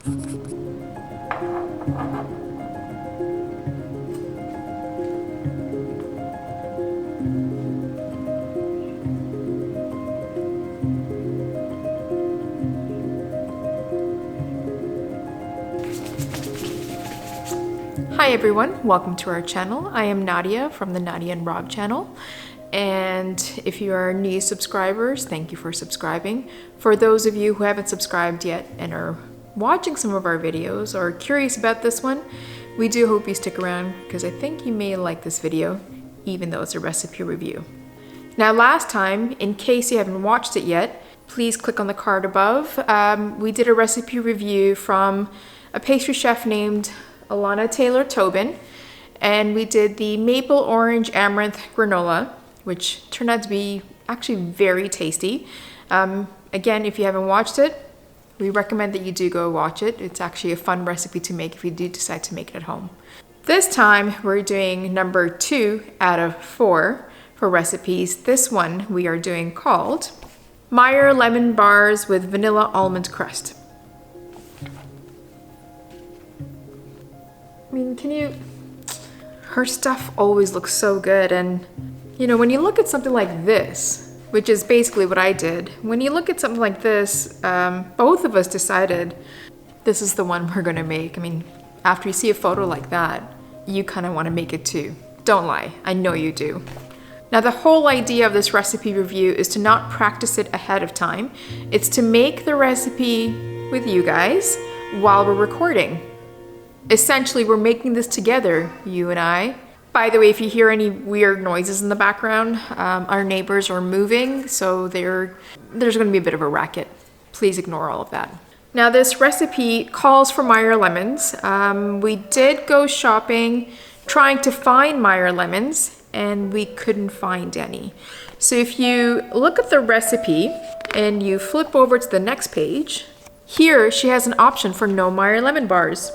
Hi everyone, welcome to our channel. I am Nadia from the Nadia and Rob channel. And if you are new subscribers, thank you for subscribing. For those of you who haven't subscribed yet and are watching some of our videos or curious about this one, we do hope you stick around because I think you may like this video, even though it's a recipe review. Now last time, in case you haven't watched it yet, please click on the card above. We did a recipe review from a pastry chef named Alanna Taylor-Tobin, and we did the maple orange amaranth granola, which turned out to be actually very tasty. Again, if you haven't watched it, we recommend that you do go watch it. It's actually a fun recipe to make if you do decide to make it at home. This time we're doing number 2 out of 4 for recipes. This one we are doing called Meyer Lemon Bars with Vanilla Almond Crust. I mean, her stuff always looks so good, and when you look at something like this, which is basically what I did, when you look at something like this, both of us decided this is the one we're gonna make. I mean, after you see a photo like that, you kind of want to make it too. Don't lie, I know you do. Now the whole idea of this recipe review is to not practice it ahead of time. It's to make the recipe with you guys while we're recording. Essentially, we're making this together, you and I. By the way, if you hear any weird noises in the background, our neighbors are moving, so there's going to be a bit of a racket. Please ignore all of that. Now, this recipe calls for Meyer lemons. We did go shopping trying to find Meyer lemons, and we couldn't find any. So if you look at the recipe and you flip over to the next page, here she has an option for no Meyer lemon bars.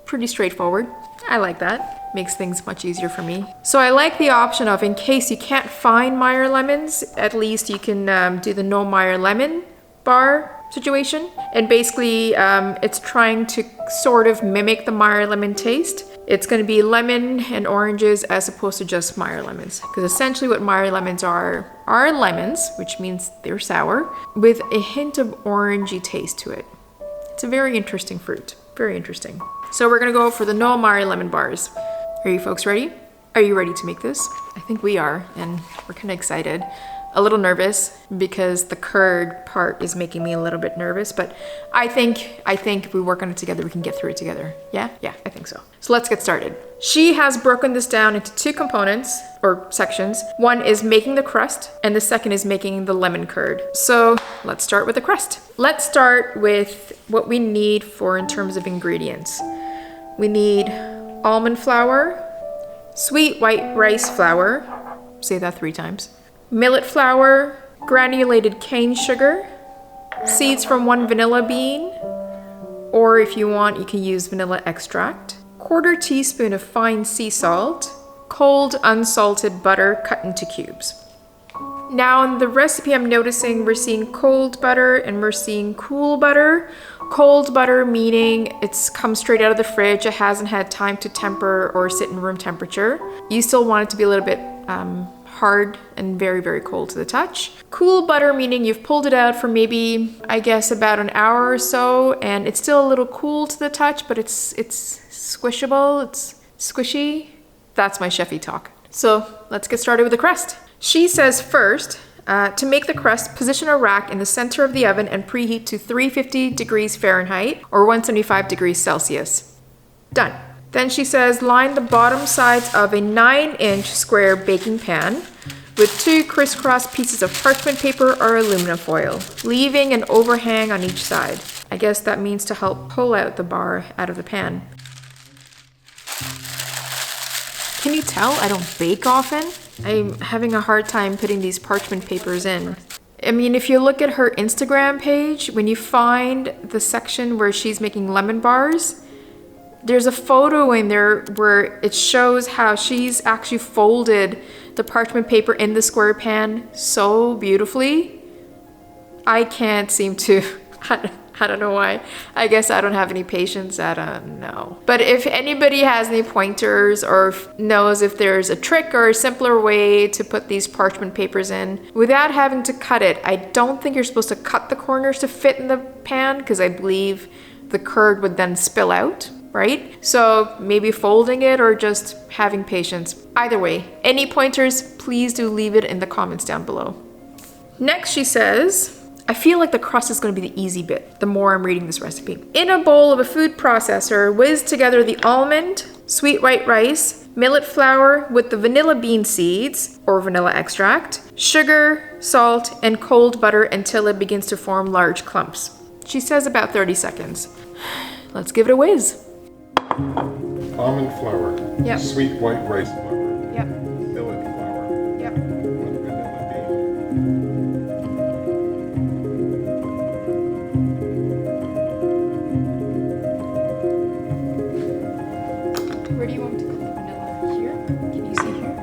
Pretty straightforward. I like that. Makes things much easier for me. So I like the option of, in case you can't find Meyer lemons, at least you can do the no Meyer lemon bar situation. And basically it's trying to sort of mimic the Meyer lemon taste. It's going to be lemon and oranges as opposed to just Meyer lemons. Because essentially what Meyer lemons are lemons, which means they're sour, with a hint of orangey taste to it. It's a very interesting fruit. Very interesting. So we're gonna go for the no Meyer lemon bars. Are you folks ready? Are you ready to make this? I think we are, and we're kind of excited. A little nervous because the curd part is making me a little bit nervous, but I think if we work on it together, we can get through it together. Yeah, I think so. So let's get started. She has broken this down into 2 components or sections. One is making the crust, and the second is making the lemon curd. So let's start with the crust. Let's start with what we need in terms of ingredients. We need almond flour, sweet white rice flour, say that 3 times, millet flour, granulated cane sugar, seeds from 1 vanilla bean, or if you want, you can use vanilla extract, 1/4 teaspoon of fine sea salt, cold unsalted butter cut into cubes. Now in the recipe, I'm noticing we're seeing cold butter and we're seeing cool butter. Cold butter meaning it's come straight out of the fridge, it hasn't had time to temper or sit in room temperature. You still want it to be a little bit hard and very, very cold to the touch. Cool butter meaning you've pulled it out for maybe, I guess, about an hour or so, and it's still a little cool to the touch, but it's squishable, it's squishy. That's my chefy talk. So let's get started with the crust. She says first, to make the crust, position a rack in the center of the oven and preheat to 350 degrees Fahrenheit or 175 degrees Celsius. Done. Then she says line the bottom sides of a 9-inch square baking pan with 2 crisscross pieces of parchment paper or aluminum foil, leaving an overhang on each side. I guess that means to help pull out the bar out of the pan. Can you tell I don't bake often? I'm having a hard time putting these parchment papers in. I mean, if you look at her Instagram page, when you find the section where she's making lemon bars, there's a photo in there where it shows how she's actually folded the parchment paper in the square pan so beautifully. I can't seem to, I I don't know why. I guess I don't have any patience. I don't know. But if anybody has any pointers or knows if there's a trick or a simpler way to put these parchment papers in without having to cut it, I don't think you're supposed to cut the corners to fit in the pan because I believe the curd would then spill out, right? So maybe folding it or just having patience. Either way, any pointers, please do leave it in the comments down below. Next, she says, I feel like the crust is going to be the easy bit the more I'm reading this recipe. In a bowl of a food processor, whiz together the almond, sweet white rice, millet flour with the vanilla bean seeds or vanilla extract, sugar, salt, and cold butter until it begins to form large clumps. She says about 30 seconds. Let's give it a whiz. Almond flour, Yep. sweet white rice flour, Yep. millet flour, Yep. with vanilla bean. Where do you want me to put the vanilla? Here? Can you see here?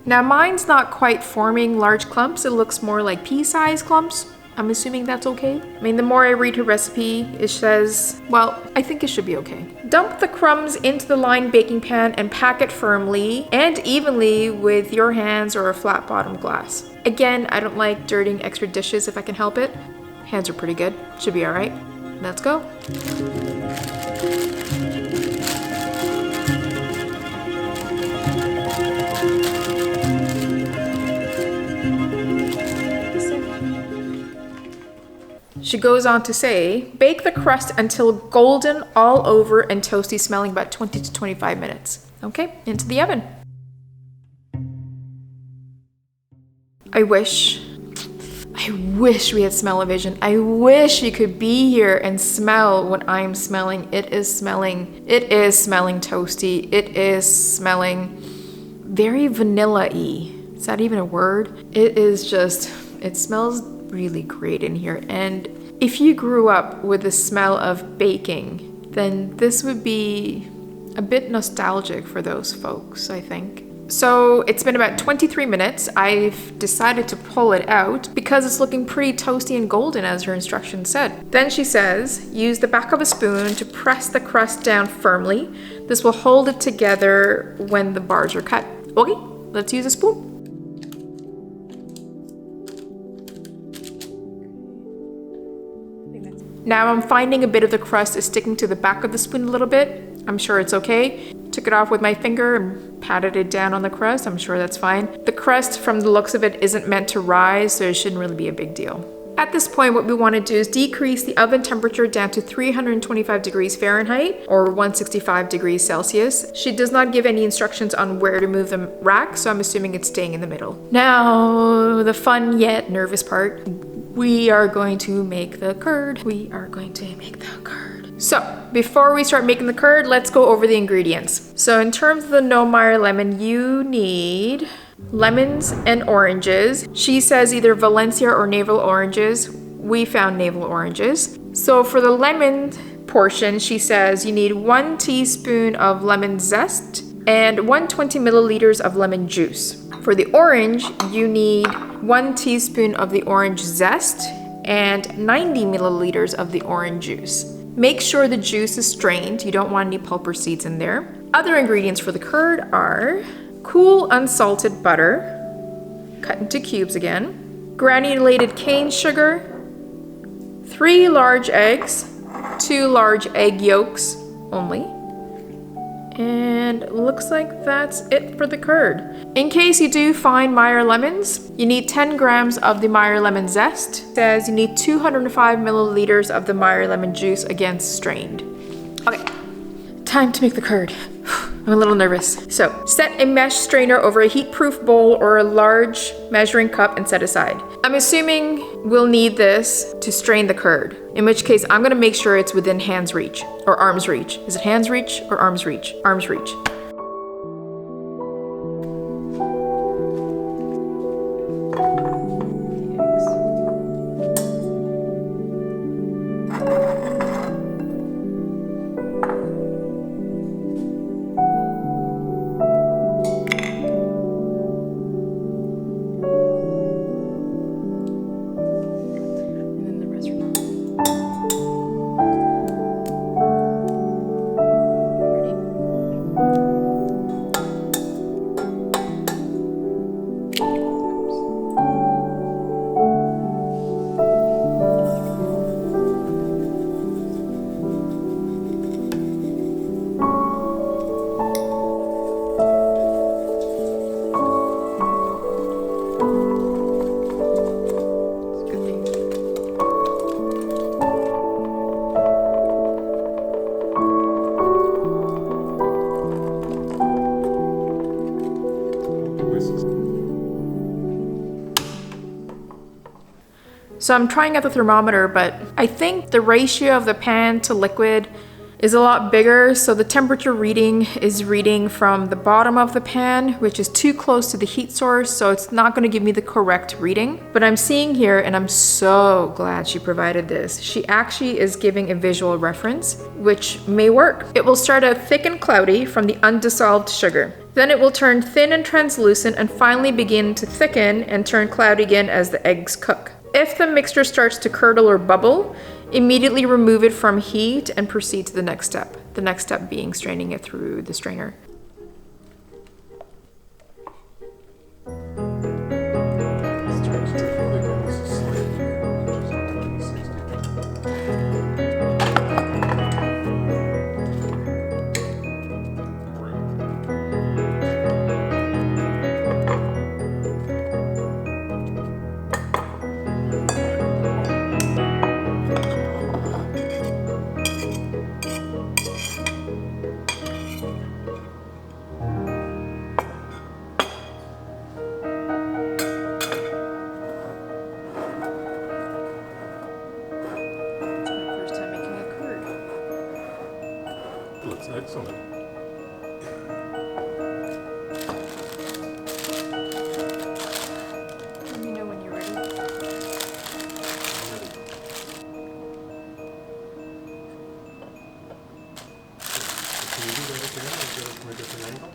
Now mine's not quite forming large clumps, it looks more like pea-sized clumps. I'm assuming that's okay. I mean, the more I read her recipe, it says, well, I think it should be okay. Dump the crumbs into the lined baking pan and pack it firmly and evenly with your hands or a flat bottom glass. Again, I don't like dirtying extra dishes if I can help it. Hands are pretty good, should be all right. Let's go. She goes on to say, bake the crust until golden all over and toasty smelling about 20 to 25 minutes. Okay, into the oven. I wish we had smell-o-vision. I wish you could be here and smell what I'm smelling. It is smelling toasty. It is smelling very vanilla-y. Is that even a word? It smells really great in here. And if you grew up with the smell of baking, then this would be a bit nostalgic for those folks, I think. So it's been about 23 minutes. I've decided to pull it out because it's looking pretty toasty and golden as her instructions said. Then she says, use the back of a spoon to press the crust down firmly. This will hold it together when the bars are cut. Okay, let's use a spoon. Now I'm finding a bit of the crust is sticking to the back of the spoon a little bit. I'm sure it's okay. Took it off with my finger and patted it down on the crust. I'm sure that's fine. The crust, from the looks of it, isn't meant to rise, so it shouldn't really be a big deal. At this point, what we want to do is decrease the oven temperature down to 325 degrees Fahrenheit or 165 degrees Celsius. She does not give any instructions on where to move the rack, so I'm assuming it's staying in the middle. Now, the fun yet nervous part. We are going to make the curd. So, before we start making the curd, let's go over the ingredients. So in terms of the No Meyer lemon, you need lemons and oranges. She says either Valencia or navel oranges. We found navel oranges. So for the lemon portion, she says you need 1 teaspoon of lemon zest and 120 milliliters of lemon juice. For the orange, you need 1 teaspoon of the orange zest and 90 milliliters of the orange juice. Make sure the juice is strained. You don't want any pulp or seeds in there. Other ingredients for the curd are cool unsalted butter, cut into cubes again, granulated cane sugar, 3 large eggs, 2 large egg yolks only, and looks like that's it for the curd. In case you do find Meyer lemons, you need 10 grams of the Meyer lemon zest. It says you need 205 milliliters of the Meyer lemon juice, again strained. Okay, time to make the curd. I'm a little nervous. So, set a mesh strainer over a heat-proof bowl or a large measuring cup and set aside. I'm assuming we'll need this to strain the curd, in which case I'm gonna make sure it's within hand's reach or arm's reach. Is it hand's reach or arm's reach? Arm's reach. So I'm trying out the thermometer, but I think the ratio of the pan to liquid is a lot bigger, so the temperature reading is reading from the bottom of the pan, which is too close to the heat source, so it's not going to give me the correct reading. But I'm seeing here, and I'm so glad she provided this, she actually is giving a visual reference, which may work. It will start out thick and cloudy from the undissolved sugar. Then it will turn thin and translucent and finally begin to thicken and turn cloudy again as the eggs cook. If the mixture starts to curdle or bubble, immediately remove it from heat and proceed to the next step. The next step being straining it through the strainer. Looks excellent. Let me know when you're ready. Can you do that again and get it from a different angle?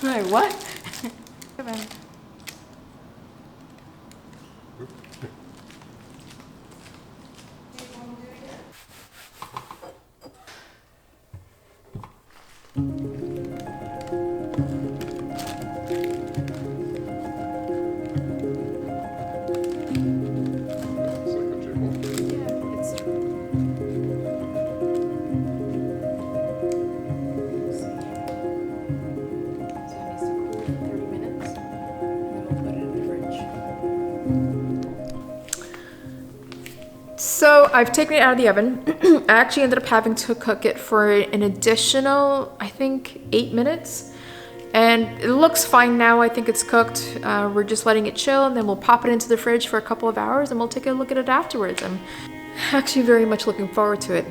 Wait, what? Come on. It's like a jiggle. So I've taken it out of the oven. I actually ended up having to cook it for an additional, I think, 8 minutes. And it looks fine now. I think it's cooked. We're just letting it chill, and then we'll pop it into the fridge for a couple of hours, and we'll take a look at it afterwards. I'm actually very much looking forward to it.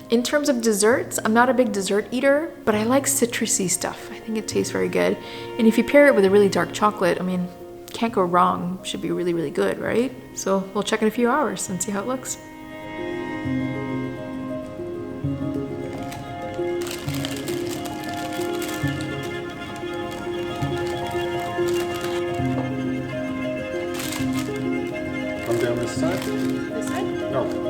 In terms of desserts, I'm not a big dessert eater, but I like citrusy stuff. I think it tastes very good. And if you pair it with a really dark chocolate, I mean, can't go wrong. Should be really, really good, right? So we'll check in a few hours and see how it looks. Come down this side? This side? No.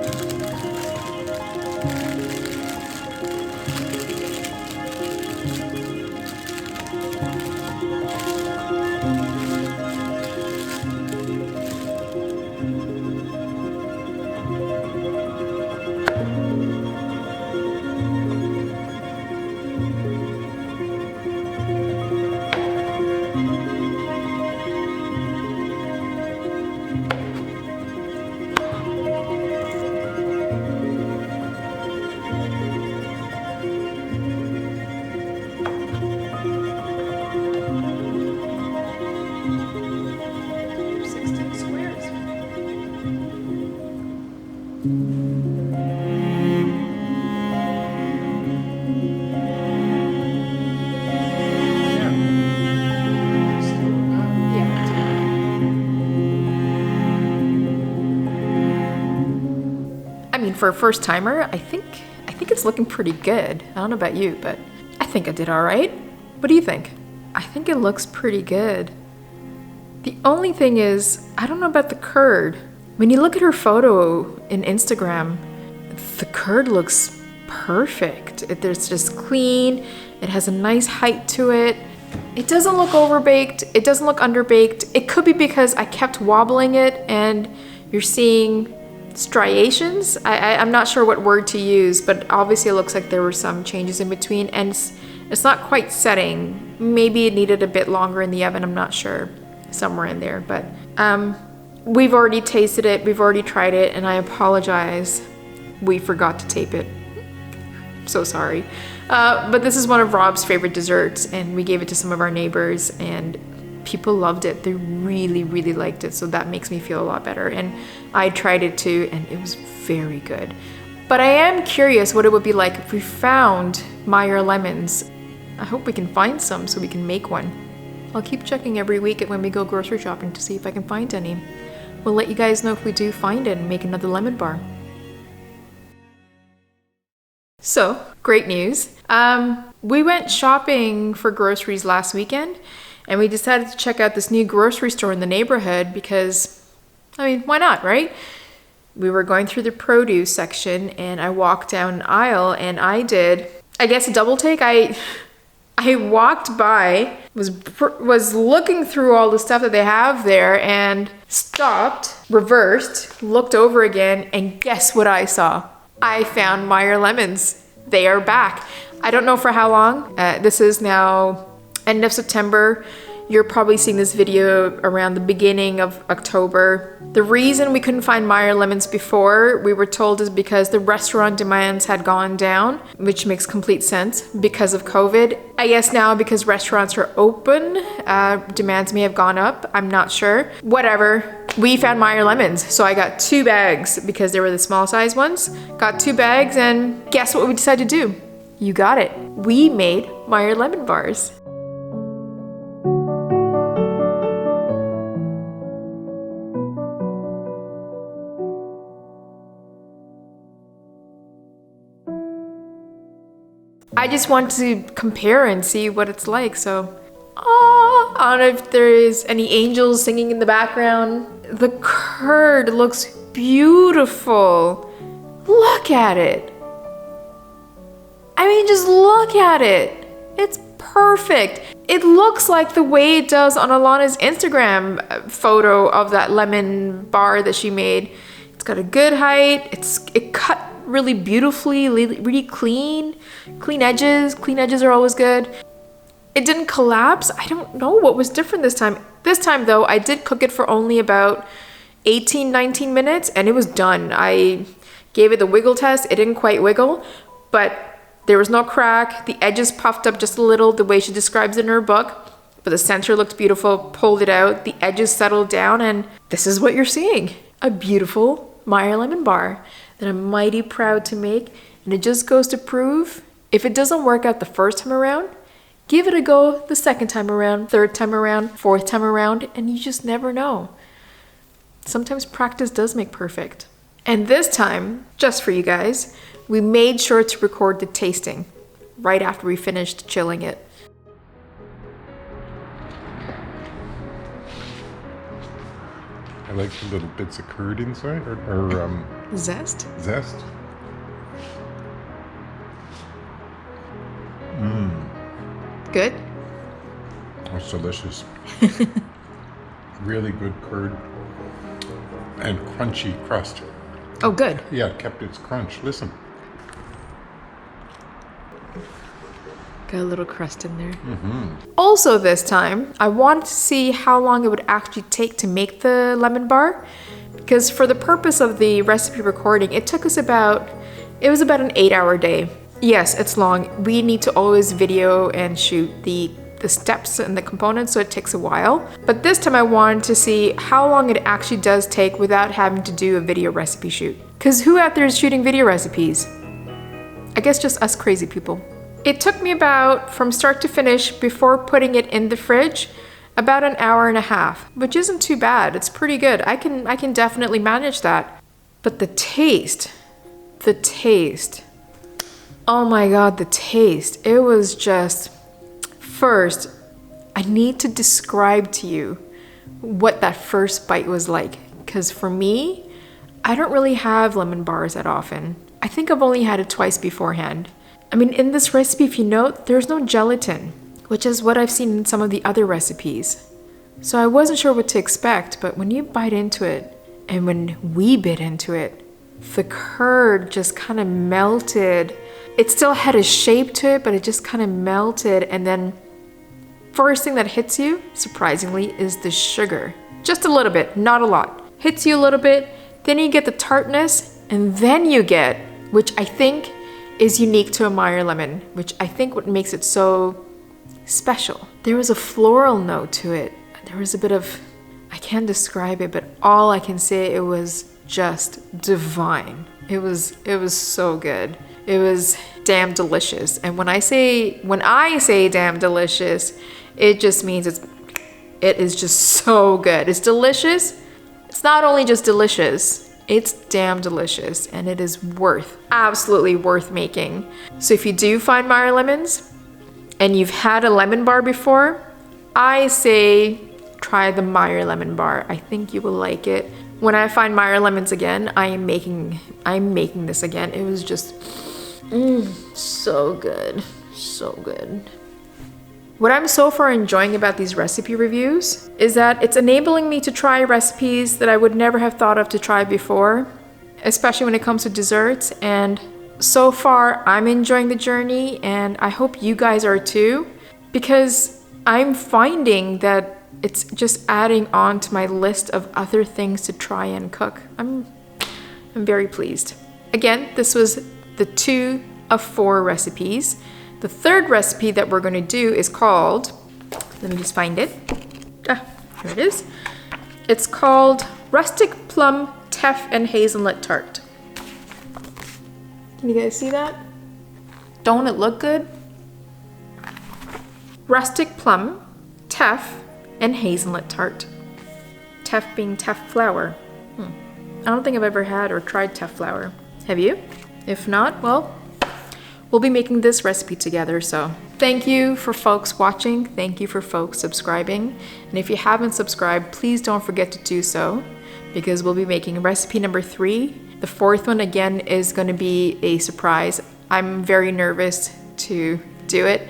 for a first timer, I think it's looking pretty good. I don't know about you, but I think I did all right. What do you think? I think it looks pretty good. The only thing is, I don't know about the curd. When you look at her photo in Instagram, the curd looks perfect. It's just clean. It has a nice height to it. It doesn't look overbaked. It doesn't look underbaked. It could be because I kept wobbling it and you're seeing striations. I'm not sure what word to use, but obviously it looks like there were some changes in between, and it's not quite setting. Maybe it needed a bit longer in the oven, I'm not sure. Somewhere in there, but we've already tasted it, we've already tried it, and I apologize. We forgot to tape it. I'm so sorry. But this is one of Rob's favorite desserts, and we gave it to some of our neighbors, and people loved it. They really, really liked it, so that makes me feel a lot better. And I tried it too, and it was very good. But I am curious what it would be like if we found Meyer lemons. I hope we can find some so we can make one. I'll keep checking every week when we go grocery shopping to see if I can find any. We'll let you guys know if we do find it and make another lemon bar. So, great news. We went shopping for groceries last weekend, and we decided to check out this new grocery store in the neighborhood because, I mean, why not, right? We were going through the produce section, and I walked down an aisle, and I did, I guess, a double take. I walked by, was looking through all the stuff that they have there, and stopped, reversed, looked over again, and guess what I saw? I found Meyer Lemons. They are back. I don't know for how long. This is now end of September. You're probably seeing this video around the beginning of October. The reason we couldn't find Meyer Lemons before, we were told, is because the restaurant demands had gone down, which makes complete sense because of COVID. I guess now because restaurants are open, demands may have gone up. I'm not sure. Whatever. We found Meyer Lemons, so I got 2 bags because they were the small size ones. Got 2 bags, and guess what we decided to do? You got it. We made Meyer Lemon Bars. I just want to compare and see what it's like, so I don't know if there is any angels singing in the background. The curd looks beautiful. Look at it. I mean, just look at it. It's perfect. It looks like the way it does on Alanna's Instagram photo of that lemon bar that she made. It's got a good height. It cut really beautifully, really clean. Clean edges. Clean edges are always good. It didn't collapse. I don't know what was different this time. This time though, I did cook it for only about 18, 19 minutes and it was done. I gave it the wiggle test. It didn't quite wiggle, but there was no crack. The edges puffed up just a little the way she describes it in her book, but the center looked beautiful. Pulled it out, the edges settled down, and this is what you're seeing. A beautiful Meyer Lemon Bar that I'm mighty proud to make. And it just goes to prove, if it doesn't work out the first time around, give it a go the second time around, third time around, fourth time around, and you just never know. Sometimes practice does make perfect. And this time, just for you guys, we made sure to record the tasting right after we finished chilling it. I like the little bits of curd inside, or Zest? zest. Good? Oh, it's delicious. Really good curd and crunchy crust. Oh, good. Yeah, it kept its crunch. Listen. Got a little crust in there. Also this time, I wanted to see how long it would actually take to make the lemon bar. Because for the purpose of the recipe recording, it took us about an 8-hour day. Yes, it's long. We need to always video and shoot the steps and the components, so it takes a while. But this time I wanted to see how long it actually does take without having to do a video recipe shoot. Because who out there is shooting video recipes? I guess just us crazy people. It took me about, from start to finish, before putting it in the fridge, about an hour and a half, which isn't too bad. It's pretty good. I can definitely manage that. But the taste, the taste. Oh my God, the taste. It was just, first, I need to describe to you what that first bite was like. Because for me, I don't really have lemon bars that often. I think I've only had it twice beforehand. I mean, in this recipe, if you note, there's no gelatin, which is what I've seen in some of the other recipes. So I wasn't sure what to expect, but when you bite into it, and when we bit into it, the curd just kind of melted. It still had a shape to it, but it just kind of melted. And then first thing that hits you, surprisingly, is the sugar. Just a little bit, not a lot. Hits you a little bit, then you get the tartness, and then you get, which I think is unique to a Meyer lemon, which I think what makes it so special. There was a floral note to it. There was a bit of, I can't describe it, but all I can say, it was just divine. It was so good. It was damn delicious. And when I say damn delicious, it just means it is just so good. It's delicious. It's not only just delicious, it's damn delicious, and it is absolutely worth making. So if you do find Meyer lemons and you've had a lemon bar before, I say try the Meyer Lemon Bar. I think you will like it. When I find Meyer lemons again, I'm making this again. It was just so good. So good. What I'm so far enjoying about these recipe reviews is that it's enabling me to try recipes that I would never have thought of to try before, especially when it comes to desserts. And so far, I'm enjoying the journey, and I hope you guys are too, because I'm finding that it's just adding on to my list of other things to try and cook. I'm very pleased. Again, this was the 2 of 4 recipes. The third recipe that we're going to do is called, let me just find it. Here it is. It's called Rustic Plum Teff and Hazelnut Tart. Can you guys see that? Don't it look good? Rustic Plum, Teff, and Hazelnut Tart. Teff being teff flour. I don't think I've ever had or tried teff flour. Have you? If not, well, we'll be making this recipe together. So thank you for folks watching. Thank you for folks subscribing. And if you haven't subscribed, please don't forget to do so, because we'll be making recipe number 3. The 4th one, again, is going to be a surprise. I'm very nervous to do it.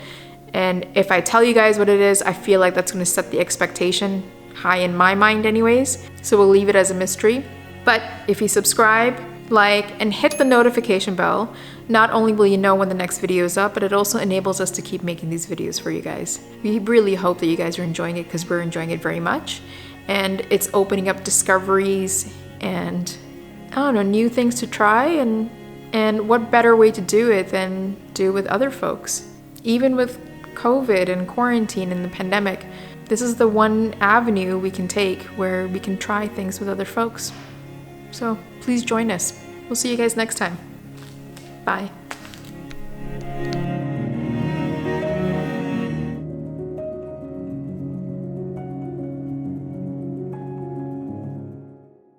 And if I tell you guys what it is, I feel like that's going to set the expectation high in my mind anyways. So we'll leave it as a mystery. But if you subscribe, like, and hit the notification bell, not only will you know when the next video is up, but it also enables us to keep making these videos for you guys. We really hope that you guys are enjoying it, because we're enjoying it very much. And it's opening up discoveries and, I don't know, new things to try. And what better way to do it than do it with other folks? Even with COVID and quarantine and the pandemic, this is the one avenue we can take where we can try things with other folks. So please join us. We'll see you guys next time. Bye.